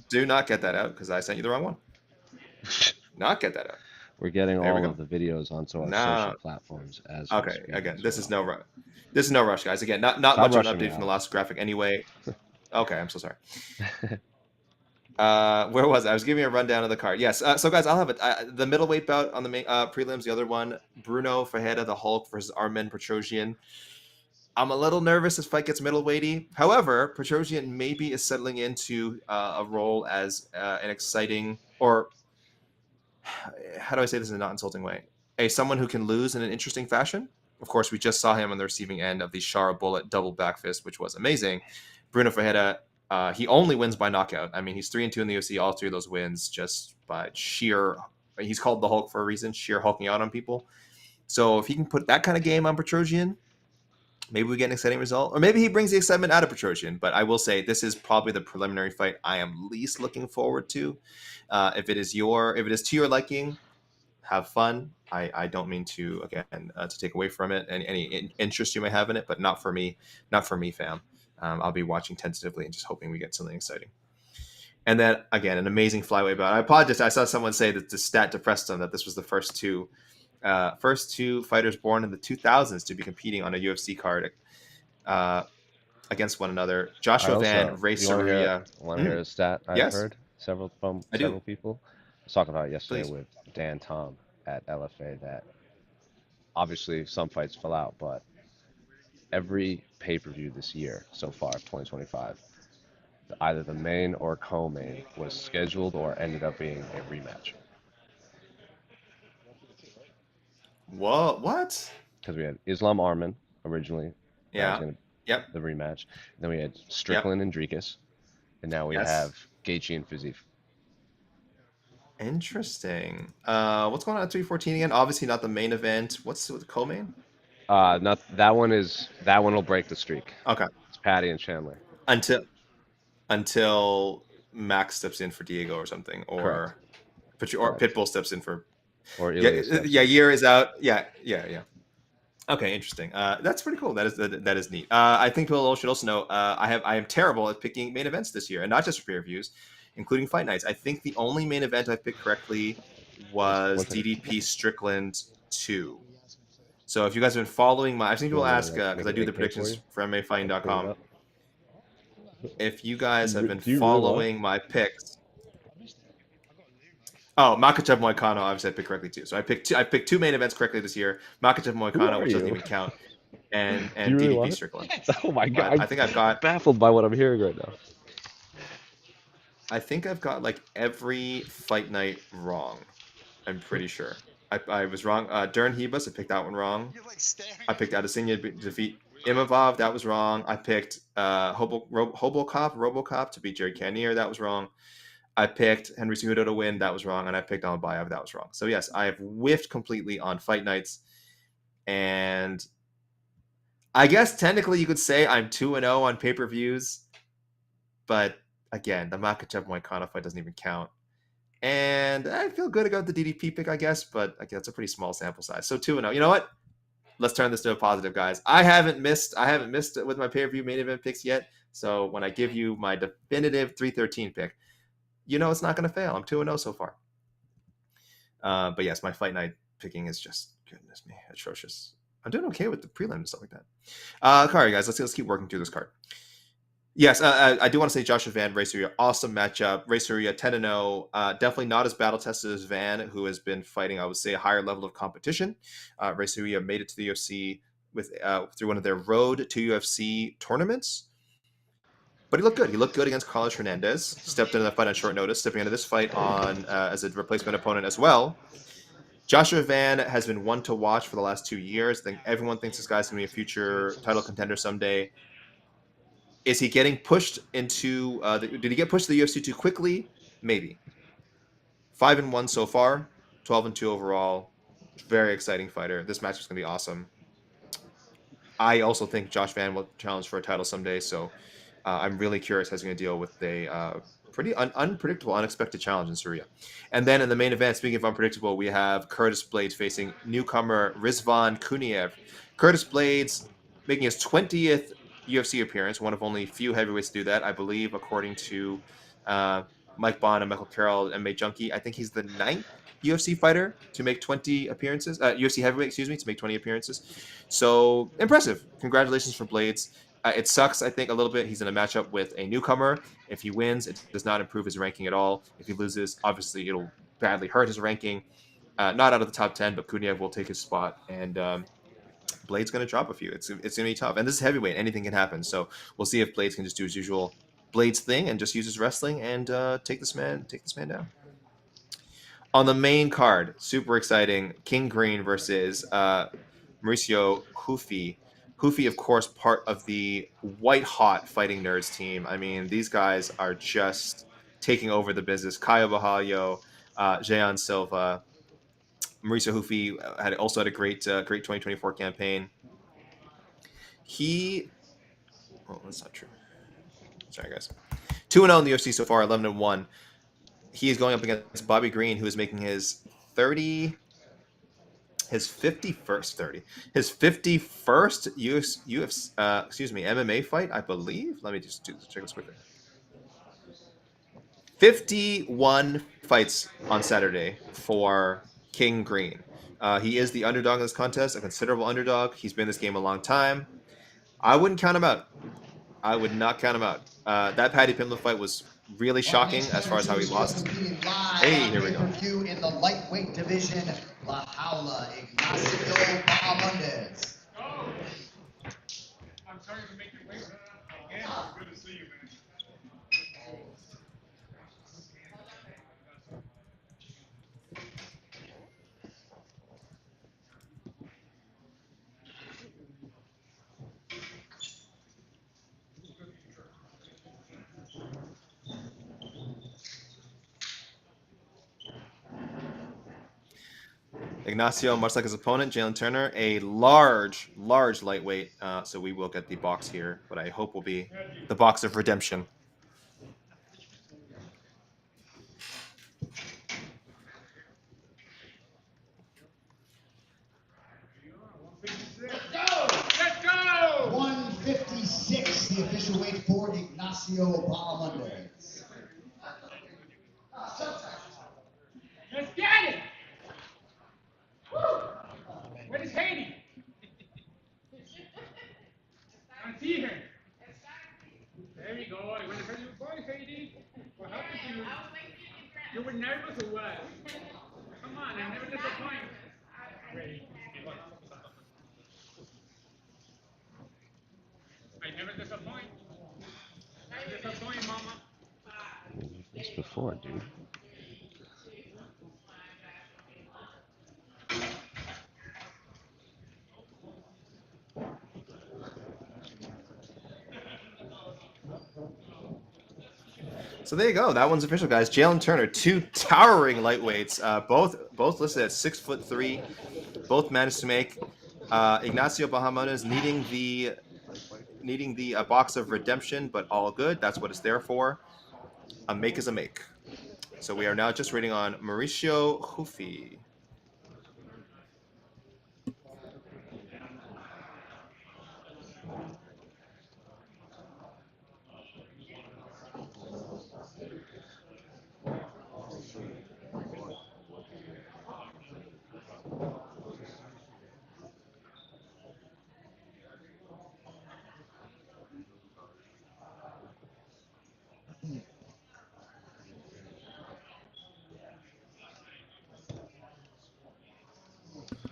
Do not get that out because I sent you the wrong one. Not get that out. We're getting There we all go. of the videos onto our Now- social platforms as we Okay, speak again, as this is well. no rush. This is no rush, guys. Again, not Stop much of an rushing me update from the out. last graphic anyway. Okay, I'm so sorry. Where was I? I was giving you a rundown of the card. Yes. So guys, I'll have it. The middleweight bout on the main prelims. The other one, Brunno Ferreira, the Hulk versus Armen Petrosyan. I'm a little nervous this fight gets middleweighty. However, Petrosyan maybe is settling into a role as an exciting, or how do I say this in a not insulting way? Someone who can lose in an interesting fashion. Of course, we just saw him on the receiving end of the Shara Bullet double back fist, which was amazing. Brunno Ferreira, he only wins by knockout. I mean, he's 3-2 in the UFC. All three of those wins just by sheer. He's called the Hulk for a reason. Sheer hulking out on people. So if he can put that kind of game on Petrosyan, maybe we get an exciting result, or maybe he brings the excitement out of Petrosyan. But I will say this is probably the preliminary fight I am least looking forward to. If it is to your liking, have fun. I don't mean to again to take away from it and any interest you may have in it, but not for me, fam. I'll be watching tentatively and just hoping we get something exciting. And then again, an amazing flyweight bout. I apologize. I saw someone say that the stat depressed them that this was the first two fighters born in the 2000s to be competing on a UFC card against one another. Joshua Van, Rei Tsuruya. Want to hear a stat I've Yes. heard from I do. several people? I was talking about it yesterday Please. with Dan Tom at LFA that obviously some fights fell out, but every pay-per-view this year so far, 2025, either the main or co-main was scheduled or ended up being a rematch. Whoa, what? Because we had Islam Arman originally. Yeah. Yep. The rematch. Then we had Strickland and Dricus. And now we have Gaethje and Fiziev. Interesting. What's going on at 314 again? Obviously not the main event. What's the co-main? Not that one will break the streak. Okay. It's Patty and Chandler. Until Max steps in for Diego or something, or Pitbull steps in for, or Yair is out. Yeah. Okay, interesting. That's pretty cool. That is neat. I think people should also know I am terrible at picking main events this year, and not just for pay-per-views, including fight nights. I think the only main event I picked correctly was DDP Strickland 2. So if you guys have been following I've seen people ask because I do the predictions for MMAfighting.com. If you guys have been following my picks. Oh, Makhachev Moicano, obviously I picked correctly too. So I picked two main events correctly this year. Makhachev Moicano, which doesn't even count, and DDP Strickland. Oh my god! I think I've got baffled by what I'm hearing right now. I think I've got like every fight night wrong. I'm pretty sure. I was wrong. Dern Hebus, I picked that one wrong. I picked Adesanya to defeat Imavov. That was wrong. I picked Robocop to beat Jerry Cannonier. That was wrong. I picked Henry Cejudo to win. That was wrong. And I picked Almabayev. That was wrong. So yes, I have whiffed completely on fight nights. And I guess technically you could say I'm 2-0 on pay-per-views. But again, the Makhachev Moicano fight doesn't even count. And I feel good about the DDP pick, I guess, but like, that's a pretty small sample size. So 2-0. You know what? Let's turn this to a positive, guys. I haven't missed with my pay-per-view main event picks yet. So when I give you my definitive 313 pick, you know it's not going to fail. I'm 2-0 so far. But yes, my fight night picking is just, goodness me, atrocious. I'm doing okay with the prelim and stuff like that. All right, guys, let's keep working through this card. Yes, I do want to say Joshua Van, Rei Tsuruya, awesome matchup. Rei Tsuruya 10-0, definitely not as battle tested as Van, who has been fighting, I would say, a higher level of competition. Rei Tsuruya made it to the UFC with through one of their road to UFC tournaments. But he looked good. He looked good against Carlos Hernandez. Stepped into that fight on short notice, stepping into this fight on as a replacement opponent as well. Joshua Van has been one to watch for the last 2 years. I think everyone thinks this guy's going to be a future title contender someday. Is he getting pushed into? Did he get pushed to the UFC too quickly? Maybe. 5-1 so far, 12-2 overall. Very exciting fighter. This match is going to be awesome. I also think Josh Van will challenge for a title someday, so I'm really curious how he's going to deal with a pretty unpredictable, unexpected challenge in Tsuruya. And then in the main event, speaking of unpredictable, we have Curtis Blaydes facing newcomer Rizvan Kuniev. Curtis Blaydes making his 20th UFC appearance, one of only few heavyweights to do that, I believe, according to Mike Bond and Michael Carroll, MMA Junkie. I think he's the 9th UFC fighter to make 20 appearances, UFC heavyweight, excuse me, to make 20 appearances. So impressive. Congratulations for Blaydes. It sucks, I think, a little bit. He's in a matchup with a newcomer. If he wins, it does not improve his ranking at all. If he loses, obviously it'll badly hurt his ranking. Not out of the top 10, but Kuniev will take his spot. And Blaydes going to drop a few. It's going to be tough. And this is heavyweight. Anything can happen. So we'll see if Blaydes can just do his usual Blaydes thing and just use his wrestling and take this man down. On the main card, super exciting, King Green versus Maurício Ruffy. Ruffy, of course, part of the white-hot Fighting Nerds team. I mean, these guys are just taking over the business. Caio Bahamondes, Jean Silva. Maurício Ruffy also had a great 2024 campaign. Oh, that's not true. Sorry, guys. 2-0 in the UFC so far, 11-1. He is going up against Bobby Green, who is making his 51st MMA fight, I believe. Let me just check this quickly. 51 fights on Saturday for King Green. He is the underdog in this contest, a considerable underdog. He's been in this game a long time. I wouldn't count him out. I would not count him out. That Paddy Pimblett fight was really shocking as far as how he lost. Hey, here we go. In the lightweight division, La Jaula, Ignacio Bahamondes. I'm sorry to make you wait. Again, good to see you, man. Ignacio, much like his opponent, Jalin Turner, a large lightweight. So we will get the box here, but I hope will be the box of redemption. Let's go! 156, the official weight for Ignacio Bahamondes. Let's get it! Woo! Where is Haiti? I see her. There you go. When I heard you were born, Haiti, what happened to you? You were nervous or what? Come on, I never disappoint. Ready? I never disappoint. Never disappoint, mama. This before, dude. So there you go. That one's official, guys. Jalin Turner, two towering lightweights, both listed at 6'3", both managed to make. Ignacio Bahamondes needing the box of redemption, but all good. That's what it's there for. A make is a make. So we are now just waiting on Mauricio Ruffy.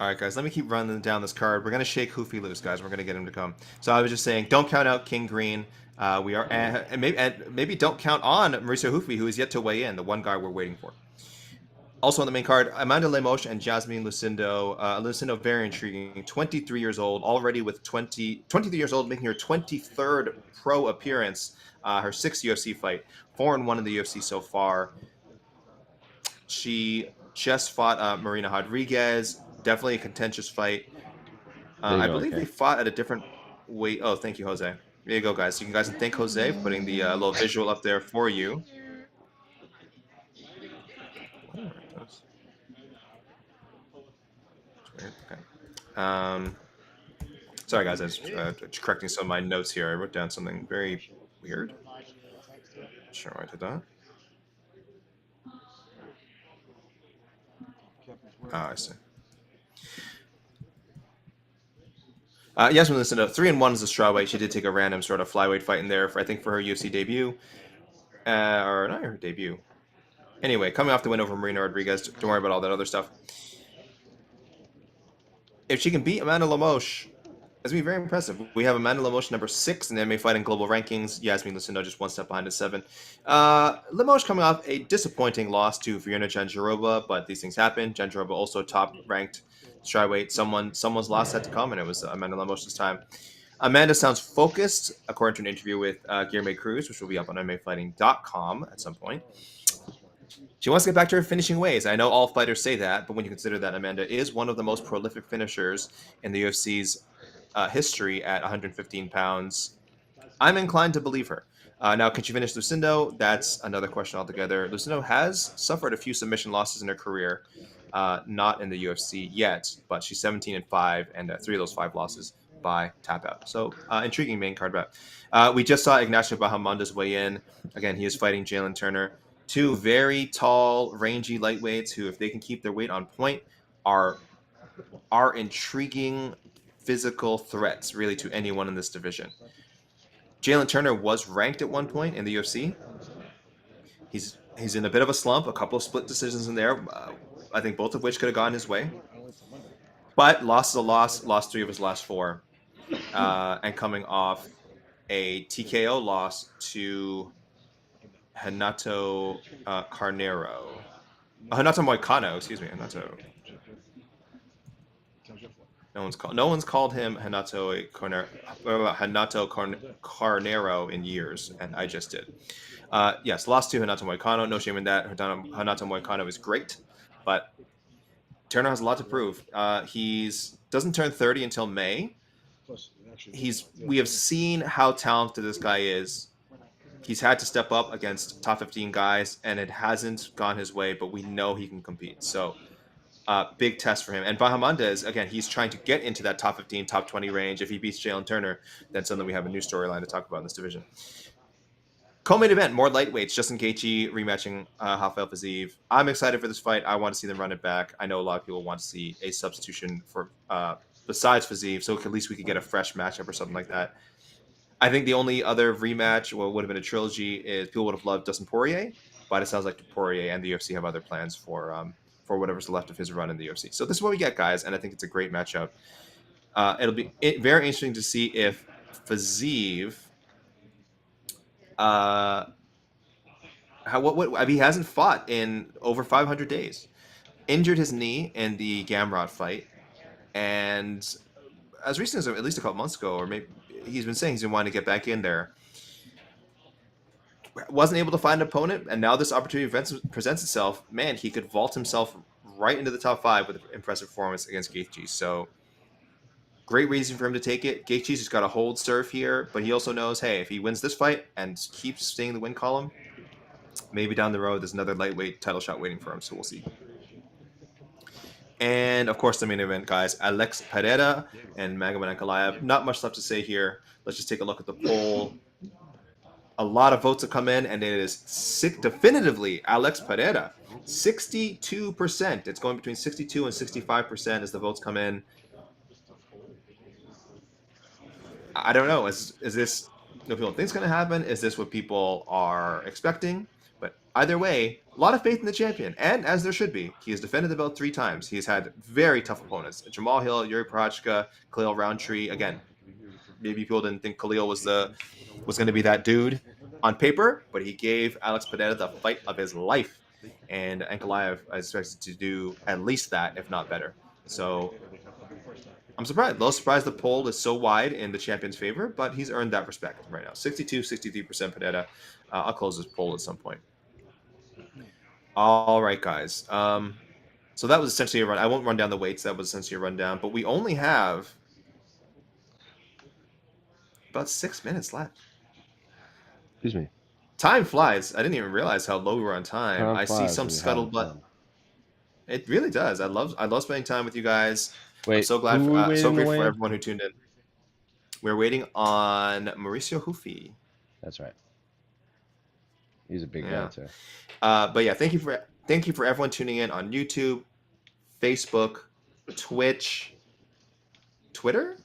All right, guys, let me keep running down this card. We're going to shake Hoofy loose, guys. We're going to get him to come. So I was just saying, don't count out King Green. We are, and maybe don't count on Mauricio Hoofy, who is yet to weigh in, the one guy we're waiting for. Also on the main card, Amanda Lemos and Iasmin Lucindo. Lucindo, very intriguing. 23 years old, already with 23 years old, making her 23rd pro appearance. Her 6th UFC fight, 4-1 in the UFC so far. She just fought Marina Rodriguez. Definitely a contentious fight. I believe they fought at a different weight. Oh, thank you, Jose. There you go, guys. You guys can thank Jose for putting the little visual up there for you. Okay. Sorry, guys. I was correcting some of my notes here. I wrote down something very weird. Not sure why I did that. I see. Iasmin Lucindo, 3-1 is a strawweight. She did take a random sort of flyweight fight in there, for, I think, for her UFC debut. Or not her debut. Anyway, coming off the win over Marina Rodriguez. Don't worry about all that other stuff. If she can beat Amanda Lemos, that's going to be very impressive. We have Amanda Lemos number 6 in the MMA fighting global rankings. Iasmin Lucindo just one step behind at 7. Lemos coming off a disappointing loss to Fiona Jandiroba, but these things happen. Jandiroba also top ranked strawweight. Someone's loss had to come, and it was Amanda Lemos this time. Amanda sounds focused, according to an interview with Guilherme Cruz, which will be up on MMAfighting.com at some point. She wants to get back to her finishing ways. I know all fighters say that, but when you consider that Amanda is one of the most prolific finishers in the UFC's history at 115 pounds, I'm inclined to believe her. Now, can she finish Lucindo? That's another question altogether. Lucindo has suffered a few submission losses in her career, not in the UFC yet, but she's 17-5, and 3 of those 5 losses by tap out. So intriguing main card bout. We just saw Ignacio Bahamondes weigh in. Again, he is fighting Jalin Turner. 2 very tall, rangy lightweights who, if they can keep their weight on point, are intriguing physical threats, really, to anyone in this division. Jalin Turner was ranked at one point in the UFC. He's in a bit of a slump, a couple of split decisions in there, I think both of which could have gone his way. But lost is a loss, lost 3 of his last 4. And coming off a TKO loss to Renato Carneiro. Renato Moicano, excuse me, Renato. No one's called him Renato Carneiro in years, and I just did. Yes, lost to Renato Moicano. No shame in that. Renato Moicano is great, but Turner has a lot to prove. He's doesn't turn 30 until May. We have seen how talented this guy is. He's had to step up against top 15 guys, and it hasn't gone his way, but we know he can compete. So big test for him. And Bahamondes, again, he's trying to get into that top 15, top 20 range. If he beats Jalin Turner, then suddenly we have a new storyline to talk about in this division. Co-main event, more lightweights. Justin Gaethje rematching Rafael Fiziev. I'm excited for this fight. I want to see them run it back. I know a lot of people want to see a substitution for besides Fiziev, so at least we could get a fresh matchup or something like that. I think the only other rematch, well, would have been a trilogy, is people would have loved Dustin Poirier, but it sounds like Poirier and the UFC have other plans for whatever's left of his run in the UFC. So this is what we get, guys, and I think it's a great matchup. It'll be very interesting to see if Fiziev, he hasn't fought in over 500 days. Injured his knee in the Gamrot fight, and as recently as at least a couple months ago, or maybe he's been saying he's been wanting to get back in there. Wasn't able to find an opponent, and now this opportunity presents itself. Man, he could vault himself right into the top 5 with an impressive performance against Gaethje. So, great reason for him to take it. Gaethje's just got to hold serve here, but he also knows, hey, if he wins this fight and keeps staying in the win column, maybe down the road there's another lightweight title shot waiting for him, so we'll see. And of course, the main event, guys, Alex Pereira and Magomed Ankalaev. Not much left to say here. Let's just take a look at the poll. A lot of votes have come in, and it is definitively Alex Pereira. 62%. It's going between 62 and 65% as the votes come in. I don't know. Is this what people think is going to happen? Is this what people are expecting? But either way, a lot of faith in the champion, and as there should be. He has defended the belt 3 times. He's had very tough opponents: Jamal Hill, Yuri Prochazka, Khalil Roundtree. Again, maybe people didn't think Khalil was going to be that dude on paper, but he gave Alex Pereira the fight of his life, and Ankalaev is expected to do at least that, if not better. So I'm surprised. A little surprised the poll is so wide in the champion's favor, but he's earned that respect right now. 62, 63% Pereira. I'll close this poll at some point. All right, guys. So that was essentially a run. I won't run down the weights. That was essentially a rundown. But we only have about 6 minutes left. Excuse me. Time flies. I didn't even realize how low we were on time. I see some scuttlebutt. It really does. I love spending time with you guys. Wait, I'm so glad. so So grateful for everyone who tuned in. We're waiting on Maurício Ruffy. That's right. He's a big guy too. But yeah, thank you for everyone tuning in on YouTube, Facebook, Twitch, Twitter.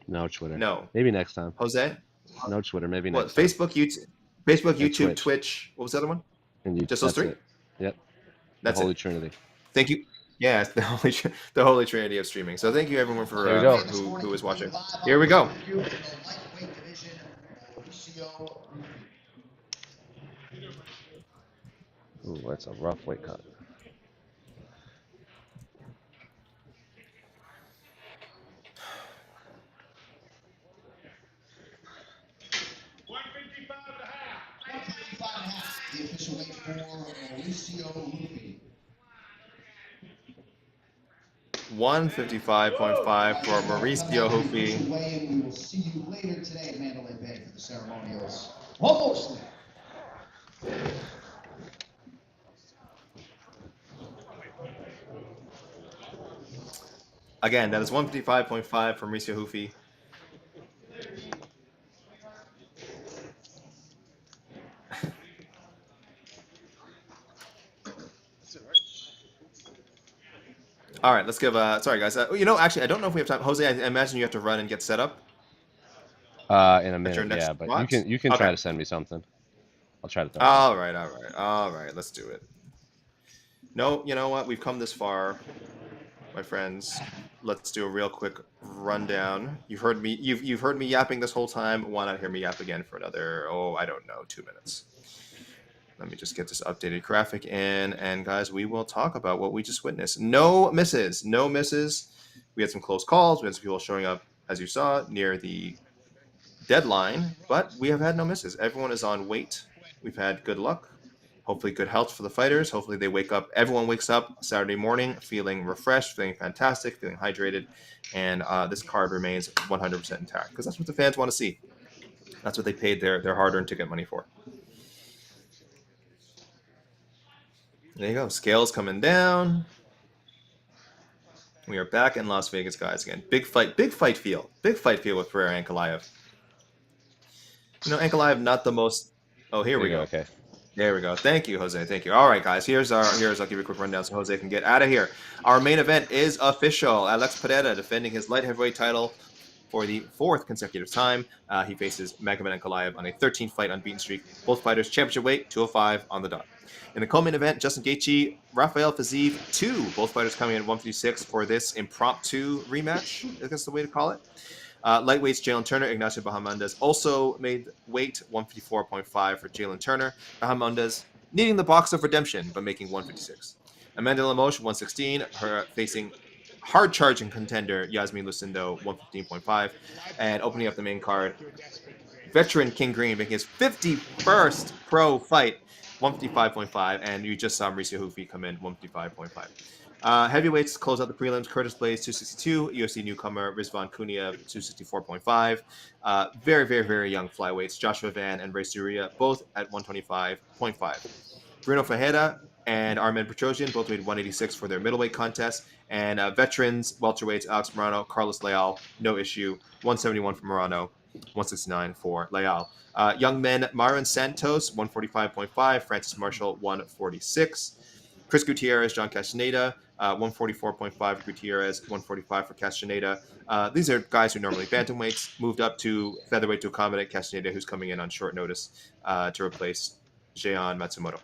No Twitter. No. Maybe next time. Jose. No Twitter. Maybe What? next time. Facebook, YouTube, Twitch. What was the other one? And you, Just those 3. It. Yep. That's the Holy it. Trinity. Thank you. Yeah, it's the holy trinity of streaming. So thank you everyone for who was watching. Here we go. Ooh, that's a rough weight cut. The official weight for Mauricio. 155.5 for Maurício Ruffy. We will see you later today at Mandalay Bay for the ceremonials. Almost there. Again, that is 155.5 for Maurício Ruffy. All right, let's give. Sorry, guys. Actually, I don't know if we have time. Jose, I imagine you have to run and get set up. In a minute, next yeah. But watch? you can try to send me something. I'll try to. All right. Let's do it. No, you know what? We've come this far, my friends. Let's do a real quick rundown. You've heard me. You've heard me yapping this whole time. Why not hear me yap again for another? I don't know, 2 minutes. Let me just get this updated graphic in, and guys, we will talk about what we just witnessed. No misses. We had some close calls. We had some people showing up, as you saw, near the deadline, but we have had no misses. Everyone is on weight. We've had good luck. Hopefully good health for the fighters. Hopefully they wake up. Everyone wakes up Saturday morning feeling refreshed, feeling fantastic, feeling hydrated, and this card remains 100% intact because that's what the fans want to see. That's what they paid their hard-earned ticket money for. There you go. Scales coming down. We are back in Las Vegas, guys. Again, big fight field. Big fight field with Pereira and Ankalaev. Ankalaev not the most. Oh, here we go. Okay. There we go. Thank you, Jose. Thank you. All right, guys. I'll give you a quick rundown so Jose can get out of here. Our main event is official. Alex Pereira defending his light heavyweight title for the 4th consecutive time. He faces Magomed Ankalaev on a 13-fight unbeaten streak. Both fighters championship weight, 205 on the dot. In the co-main event, Justin Gaethje, Rafael Fiziev 2. Both fighters coming in at 156 for this impromptu rematch, I guess that's the way to call it. Lightweights, Jalin Turner, Ignacio Bahamondes also made weight, 154.5 for Jalin Turner. Bahamondes needing the box of redemption, but making 156. Amanda Lemos, 116, her facing hard-charging contender Iasmin Lucindo, 115.5. And opening up the main card, veteran King Green making his 51st pro fight, 155.5, and you just saw Maurício Ruffy come in 155.5. Heavyweights close out the prelims. Curtis Blaydes, 262. UFC newcomer Rizvan Kuniev, 264.5. Very, very, very young flyweights. Joshua Van and Rei Tsuruya, both at 125.5. Brunno Ferreira and Armen Petrosyan both weighed 186 for their middleweight contest. And veterans, welterweights, Alex Morono, Carlos Leal, no issue. 171 for Morono, 169 for Leal. Young men, Mairon Santos, 145.5. Francis Marshall, 146. Chris Gutierrez, John Castaneda, 144.5. Gutierrez, 145 for Castaneda. These are guys who normally bantamweights, moved up to featherweight to accommodate Castaneda, who's coming in on short notice to replace Jeon Matsumoto.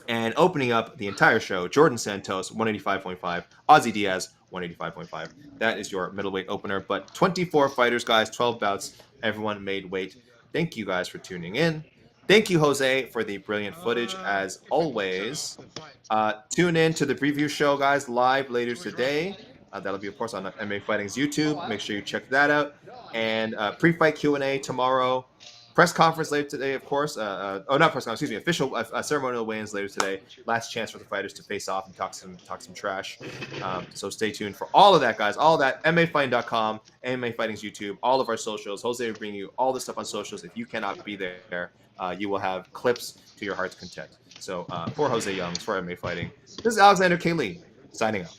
And opening up the entire show, Jordan Santos, 185.5. Ozzy Diaz, 185.5. That is your middleweight opener. But 24 fighters, guys, 12 bouts. Everyone made weight. Thank you guys for tuning in. Thank you, Jose, for the brilliant footage, as always. Tune in to the preview show, guys, live later today. That'll be, of course, on MMA Fighting's YouTube. Make sure you check that out. And pre-fight Q&A tomorrow. Press conference later today, of course. Not press conference, excuse me. Official ceremonial weigh-ins later today. Last chance for the fighters to face off and talk some trash. So stay tuned for all of that, guys. All of that. MMAfighting.com, MMA Fighting's YouTube, all of our socials. Jose will bring you all this stuff on socials. If you cannot be there, you will have clips to your heart's content. So for Jose Youngs, for MMA Fighting, this is Alexander K. Lee signing out.